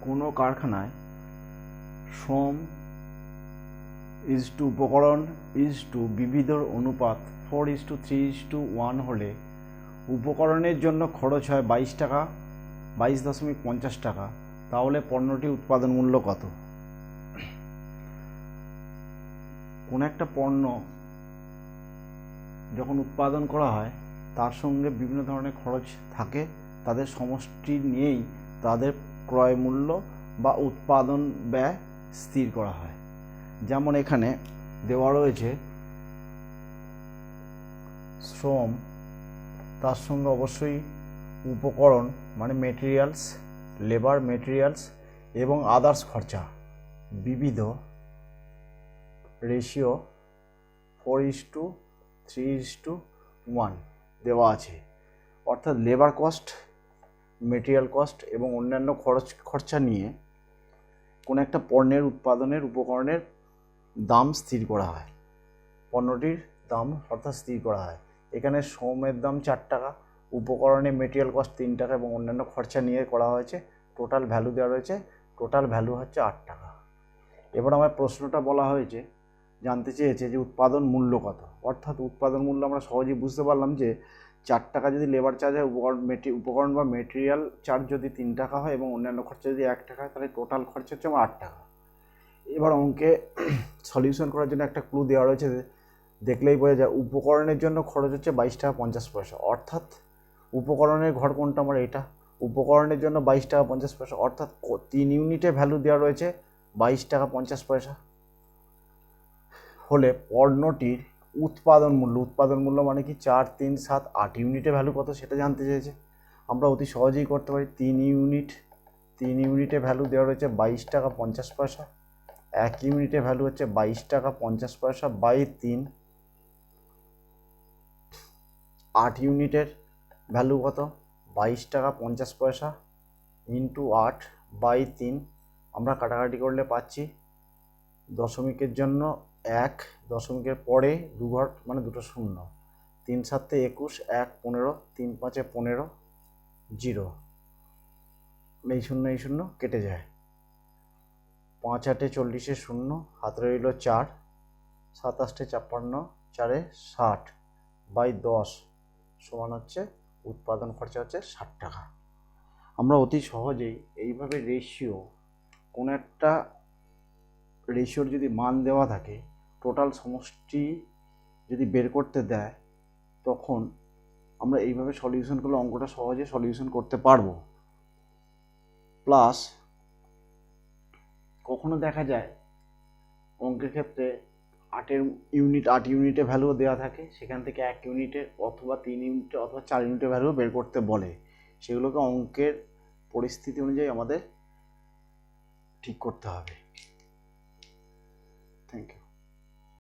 কোনো কারখানায় শ্রম ইজ টু উপকরণ ইজ টু বিবিধর অনুপাত 4:3:1 হলে উপকরণের জন্য খরচ হয় 22 টাকা 22.50 টাকা, তাহলে পণ্যটির উৎপাদন মূল্য কত? কোন একটা পণ্য যখন উৎপাদন করা হয় তার সঙ্গে বিভিন্ন ধরনের খরচ থাকে, তাদের সমষ্টি নিয়েই তাদের ক্রয় মূল্য বা উৎপাদন ব্যয় স্থির করা হয়। যেমন এখানে দেওয়া রয়েছে শ্রম, তার সঙ্গে অবশ্যই উপকরণ মানে মেটেরিয়ালস, লেবার, মেটেরিয়ালস এবং আদার্স খরচা বিবিধ রেশিও 4:3:1 দেওয়া আছে। অর্থাৎ লেবার কস্ট, মেটেরিয়াল কস্ট এবং অন্যান্য খরচা নিয়ে কোনো একটা পণ্যের উৎপাদনের উপকরণের দাম স্থির করা হয়, পণ্যটির দাম অর্থাৎ স্থির করা হয়। এখানে শ্রমের দাম 4 টাকা, উপকরণে মেটেরিয়াল কস্ট 3 টাকা এবং অন্যান্য খরচা নিয়ে করা হয়েছে। টোটাল ভ্যালু দেওয়া রয়েছে, টোটাল ভ্যালু হচ্ছে 8 টাকা। এবার আমার প্রশ্নটা বলা হয়েছে, জানতে চেয়েছে যে উৎপাদন মূল্য কত। অর্থাৎ উৎপাদন মূল্য আমরা সহজেই বুঝতে পারলাম যে 4 টাকা যদি লেবার চার্জ হয়, উপকরণ বা মেটেরিয়াল চার্জ যদি 3 টাকা হয় এবং অন্যান্য খরচা যদি 1 টাকা হয়, তাহলে টোটাল খরচা হচ্ছে আমার 8 টাকা। এবার অঙ্কে সলিউশন করার জন্য একটা ক্লু দেওয়া রয়েছে, দেখলেই বোঝা যায় উপকরণের জন্য খরচ হচ্ছে 22 টাকা 50 পয়সা। অর্থাৎ উপকরণের ঘর কোনটা আমার এটা, উপকরণের জন্য 22 টাকা 50 পয়সা, অর্থাৎ 3 ইউনিটে ভ্যালু দেওয়া রয়েছে 22 টাকা 50 পয়সা হলে পণ্যটির উৎপাদন মূল্য মানে কি 4, 3, 7, 8 ইউনিটে ভ্যালু কত সেটা জানতে চেয়েছে। আমরা অতি সহজেই করতে পারি। 3 ইউনিটে ভ্যালু দেওয়া রয়েছে 22 টাকা 50 পয়সা, 1 ইউনিটে ভ্যালু হচ্ছে 22 টাকা 50 পয়সা বাই 3, 8 ইউনিটের ভ্যালু কত 22 টাকা 50 পয়সা ইন্টু 8 বাই 3। আমরা কাটাকাটি করলে পাচ্ছি দশমিকের জন্য 1, দশমিকের পরে 2 ঘর মানে দুটো শূন্য, 3 7 21, 1 15, 3 5 15, 0, এই শূন্য কেটে যায়, 5 8 40 শূন্য, হাতে রইল 4, 7 8 56, 4 60 বাই 10 সমান হচ্ছে উৎপাদন খরচা হচ্ছে 60 টাকা। আমরা অতি সহজেই এইভাবে কোনো একটা রেশিওর যদি মান দেওয়া থাকে, টোটাল সমষ্টি যদি বের করতে দেয়, তখন আমরা এইভাবে সলিউশন করলে অঙ্কটা সহজে সলিউশন করতে পারবো। প্লাস কখনো দেখা যায় অঙ্কের ক্ষেত্রে 8 ইউনিটে ভ্যালুও দেওয়া থাকে, সেখান থেকে 1 ইউনিটে অথবা 3 ইউনিটে অথবা 4 ইউনিটে ভ্যালু বের করতে বলে। সেগুলোকে অঙ্কের পরিস্থিতি অনুযায়ী আমাদের ঠিক করতে হবে। Thank you.